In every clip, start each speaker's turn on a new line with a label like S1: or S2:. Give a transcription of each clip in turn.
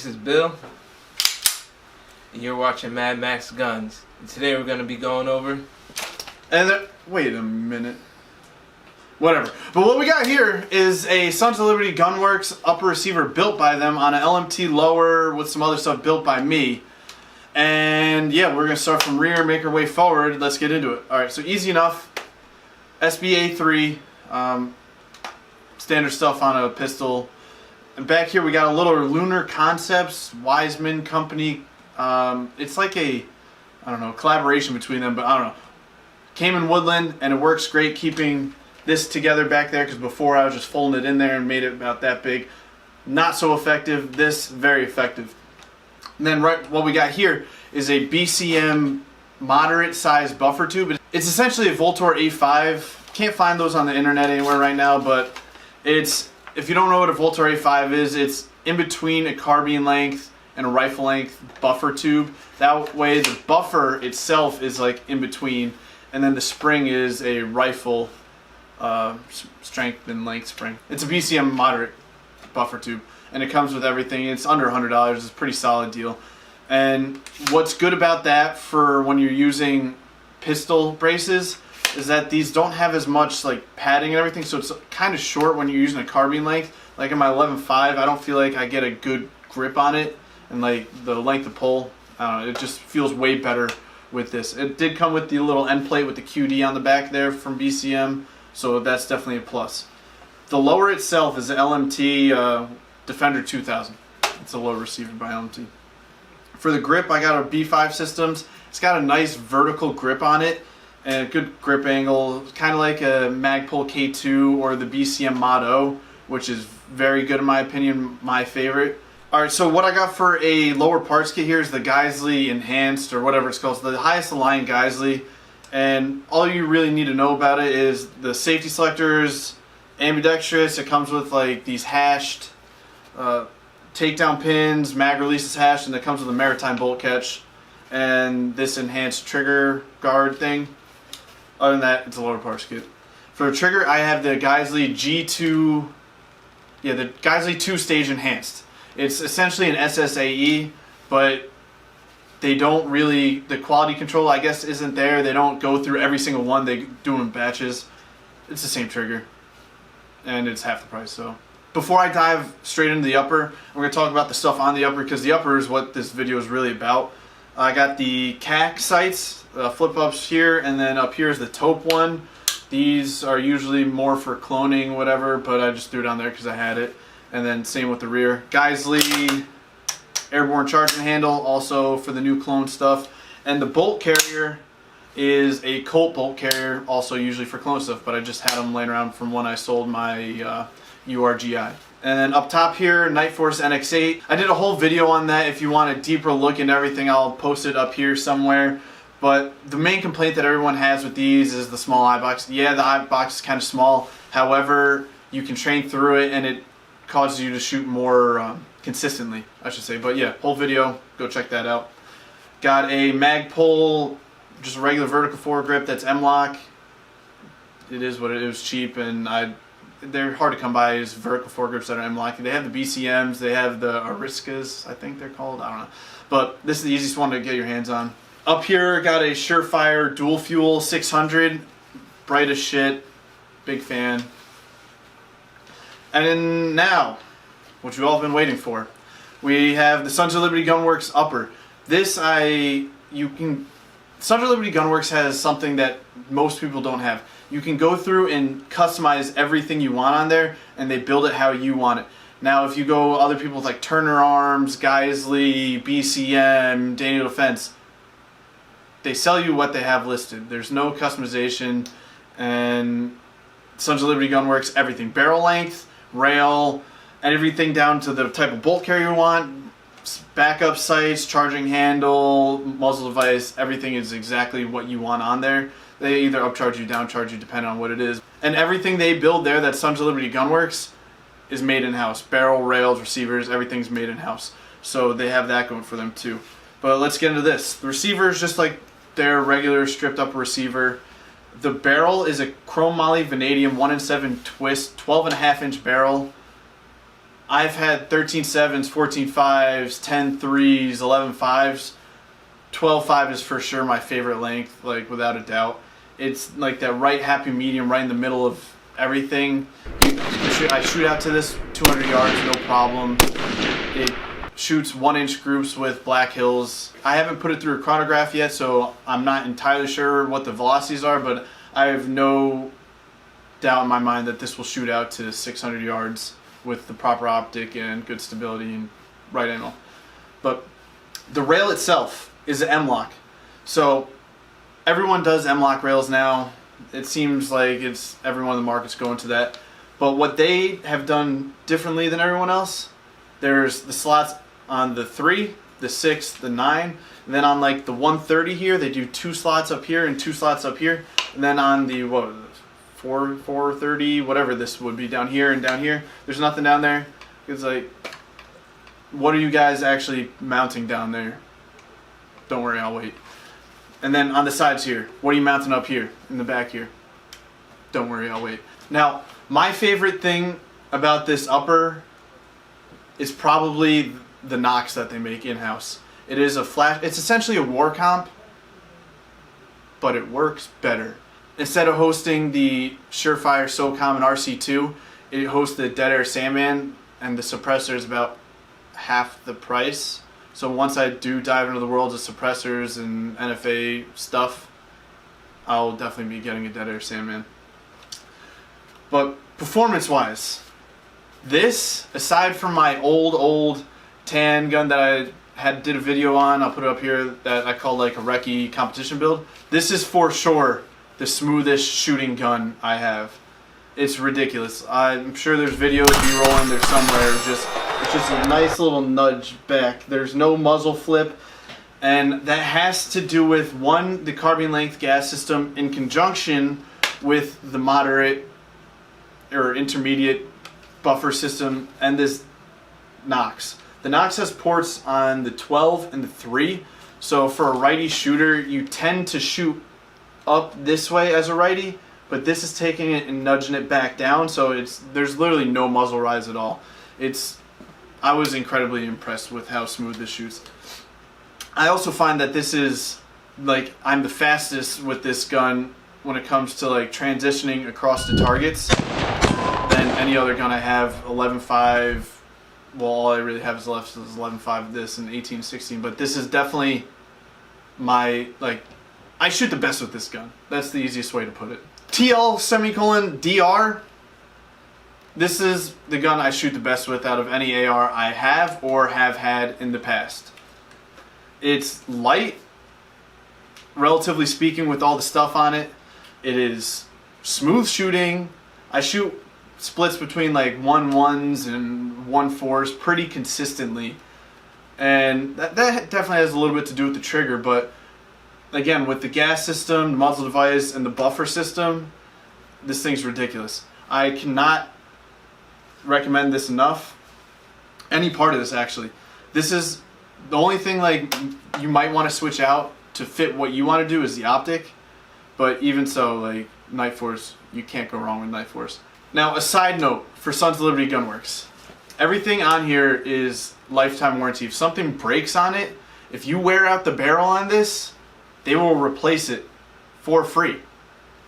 S1: this is Bill, and you're watching Mad Max Guns. And today we're going to be going over...
S2: Wait a minute. Whatever. But what we got here is a Sons of Liberty Gunworks upper receiver built by them on an LMT lower with some other stuff built by me. And yeah, we're going to start from rear, make our way forward. Let's get into it. Alright, so easy enough. SBA3. Standard stuff on a pistol. And back here we got a little Lunar Concepts, Wiseman Company. It's like a, I don't know, collaboration between them, but I don't know. Came in Woodland, and it works great keeping this together back there, because before I was just folding it in there and made it about that big. Not so effective. This, very effective. And then what we got here is a BCM moderate size buffer tube. It's essentially a Voltor A5. Can't find those on the internet anywhere right now, but it's, if you don't know what a Voltor A5 is, it's in between a carbine length and a rifle length buffer tube. That way the buffer itself is like in between, and then the spring is a rifle strength and length spring. It's a BCM moderate buffer tube, and it comes with everything. It's under $100. It's a pretty solid deal. And what's good about that for when you're using pistol braces is that these don't have as much like padding and everything, so it's kind of short when you're using a carbine length. Like in my 11.5, I don't feel like I get a good grip on it, and like the length of pull, I don't know, it just feels way better with this. It did come with the little end plate with the QD on the back there from BCM, so that's definitely a plus. The lower itself is the LMT Defender 2000. It's a lower receiver by LMT. For the grip, I got a B5 Systems. It's got a nice vertical grip on it and a good grip angle, kind of like a Magpul K2 or the BCM Mod O, which is very good in my opinion, my favorite. Alright, so what I got for a lower parts kit here is the Geissele Enhanced, or whatever it's called. It's the highest of the line Geissele, and all you really need to know about it is the safety selectors, ambidextrous. It comes with like these hashed takedown pins, mag releases hashed, and it comes with a maritime bolt catch and this enhanced trigger guard thing. Other than that, it's a lower parts kit. For the trigger, I have the Geissele G2, the Geissele 2-stage enhanced. It's essentially an SSAE, but they don't really, the quality control I guess isn't there. They don't go through every single one. They do them in batches. It's the same trigger, and it's half the price. So before I dive straight into the upper, we're going to talk about the stuff on the upper, because the upper is what this video is really about. I got the CAC sights, flip ups here, and then up here is the taupe one. These are usually more for cloning, whatever, but I just threw it on there because I had it. And then same with the rear. Geissele airborne charging handle, also for the new clone stuff. And the bolt carrier is a Colt bolt carrier, also usually for clone stuff, but I just had them laying around from when I sold my URGI. And then up top here, Nightforce NX8. I did a whole video on that. If you want a deeper look into everything, I'll post it up here somewhere. But the main complaint that everyone has with these is the small eye box. Yeah, the eye box is kind of small. However, you can train through it, and it causes you to shoot more consistently, I should say. But yeah, whole video, go check that out. Got a Magpul, just a regular vertical foregrip that's M-Lock. It is what it is, cheap, and they're hard to come by as vertical foregrips that are M-Lock. They have the BCMs, they have the Ariskas, I think they're called, I don't know. But this is the easiest one to get your hands on. Up here, got a Surefire dual fuel 600, bright as shit, big fan. And then now, what you've all been waiting for, we have the Sons of Liberty Gunworks upper. This Sons of Liberty Gunworks has something that most people don't have. You can go through and customize everything you want on there, and they build it how you want it. Now, if you go other people with like Turner Arms, Geissele, BCM, Daniel Defense, they sell you what they have listed. There's no customization, and Sons of Liberty Gunworks, everything. Barrel length, rail, and everything down to the type of bolt carrier you want, backup sights, charging handle, muzzle device, everything is exactly what you want on there. They either upcharge you, downcharge you, depending on what it is. And everything they build there, that Sons of Liberty Gunworks, is made in-house. Barrel, rails, receivers, everything's made in-house. So they have that going for them too. But let's get into this. The receiver is just like their regular stripped up receiver. The barrel is a chrome moly vanadium 1 in 7 twist, 12.5-inch barrel. I've had 13.7s, 14.5s, 10.3s, 11.5s. 12.5 is for sure my favorite length, like without a doubt. It's like that right happy medium, right in the middle of everything. I shoot out to this 200 yards, no problem. It shoots 1-inch groups with Black Hills. I haven't put it through a chronograph yet, so I'm not entirely sure what the velocities are, but I have no doubt in my mind that this will shoot out to 600 yards with the proper optic and good stability and right angle. But the rail itself is an M-lock. So everyone does M-lock rails now. It seems like it's everyone in the market's going to that. But what they have done differently than everyone else, there's the slots on the 3, the 6, the 9, and then on like the 130 here, they do 2 slots up here and 2 slots up here. And then on the 430, whatever this would be down here and down here, there's nothing down there. It's like, what are you guys actually mounting down there? Don't worry, I'll wait. And then on the sides here, what are you mounting up here in the back here? Don't worry, I'll wait. Now, my favorite thing about this upper is probably the nocks that they make in-house. It is a flash, it's essentially a war comp, but it works better. Instead of hosting the Surefire SOCOM and RC2, it hosts the Dead Air Sandman, and the suppressor is about half the price. So once I do dive into the worlds of suppressors and NFA stuff, I'll definitely be getting a Dead Air Sandman. But performance-wise, this, aside from my old tan gun that I did a video on, I'll put it up here, that I call like a recce competition build, this is for sure the smoothest shooting gun I have. It's ridiculous. I'm sure there's videos B-rolling there somewhere. It's just a nice little nudge back. There's no muzzle flip, and that has to do with, one, the carbine length gas system in conjunction with the moderate or intermediate buffer system and this Nox. The Nox has ports on the 12 and the 3, so for a righty shooter, you tend to shoot up this way as a righty, but this is taking it and nudging it back down, so there's literally no muzzle rise at all. I was incredibly impressed with how smooth this shoots. I also find that this is, like, I'm the fastest with this gun when it comes to like transitioning across the targets than any other gun I have. 11.5, well, all I really have is left is 11.5 this and 18-16, but this is definitely my, like, I shoot the best with this gun. That's the easiest way to put it. TL:DR, this is the gun I shoot the best with out of any AR I have or have had in the past. It's light, relatively speaking, with all the stuff on it. It is smooth shooting. I shoot splits between like 1.1s and 1.4s pretty consistently. And that definitely has a little bit to do with the trigger, but again, with the gas system, the muzzle device, and the buffer system, this thing's ridiculous. I cannot recommend this enough. Any part of this, actually. This is the only thing like you might want to switch out to fit what you want to do is the optic. But even so, like Nightforce, you can't go wrong with Nightforce. Now, a side note for Sons of Liberty Gunworks. Everything on here is lifetime warranty. If something breaks on it, if you wear out the barrel on this, they will replace it for free.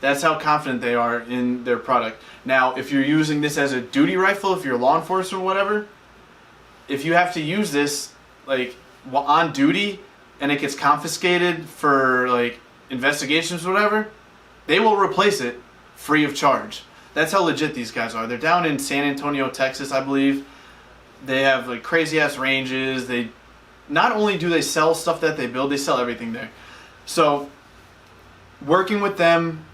S2: That's how confident they are in their product. Now, if you're using this as a duty rifle, if you're law enforcement or whatever, if you have to use this like while on duty and it gets confiscated for like investigations or whatever, they will replace it free of charge. That's how legit these guys are. They're down in San Antonio, Texas, I believe. They have like crazy ass ranges. They not only do they sell stuff that they build, they sell everything there. So working with them,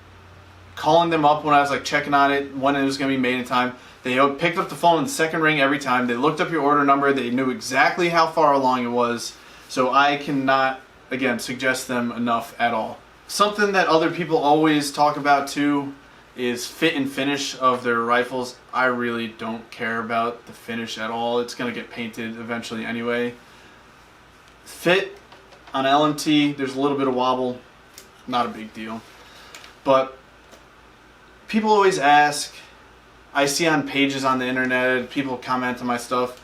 S2: calling them up when I was like checking on it, when it was going to be made in time, they picked up the phone in the second ring every time. They looked up your order number. They knew exactly how far along it was. So I cannot, again, suggest them enough at all. Something that other people always talk about too is fit and finish of their rifles. I really don't care about the finish at all. It's going to get painted eventually anyway. Fit on LMT, there's a little bit of wobble. Not a big deal. But people always ask, I see on pages on the internet, people comment on my stuff,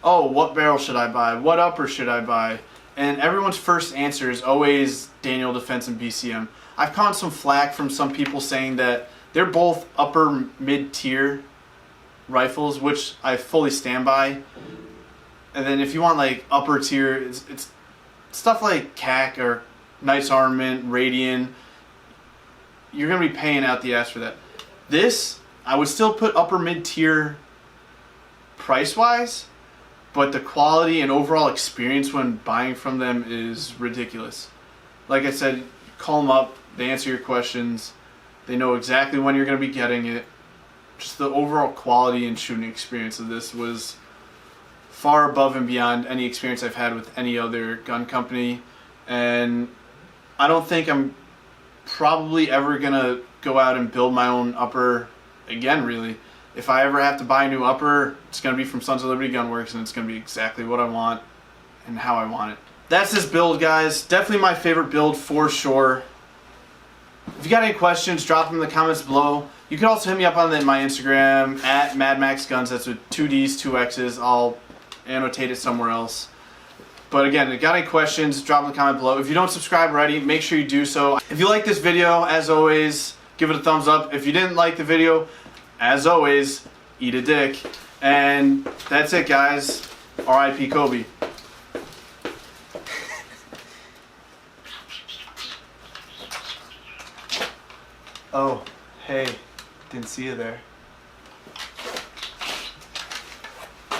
S2: oh, what barrel should I buy? What upper should I buy? And everyone's first answer is always Daniel Defense and BCM. I've caught some flack from some people saying that they're both upper mid-tier rifles, which I fully stand by. And then if you want like upper tier, it's stuff like CAC or Knight's Armament, Radian. You're going to be paying out the ass for that. This, I would still put upper mid-tier price-wise, but the quality and overall experience when buying from them is ridiculous. Like I said, call them up, they answer your questions, they know exactly when you're going to be getting it. Just the overall quality and shooting experience of this was far above and beyond any experience I've had with any other gun company. And I don't think I'm probably ever going to go out and build my own upper again, really. If I ever have to buy a new upper, it's going to be from Sons of Liberty Gunworks, and it's going to be exactly what I want and how I want it. That's this build, guys. Definitely my favorite build for sure. If you got any questions, drop them in the comments below. You can also hit me up on my Instagram, at MadMaxGuns. That's with 2 Ds, 2 X's. I'll annotate it somewhere else. But again, if you got any questions, drop in the comment below. If you don't subscribe already, make sure you do so. If you like this video, as always, give it a thumbs up. If you didn't like the video, as always, eat a dick. And that's it, guys. R.I.P. Kobe. Oh, hey, didn't see you there.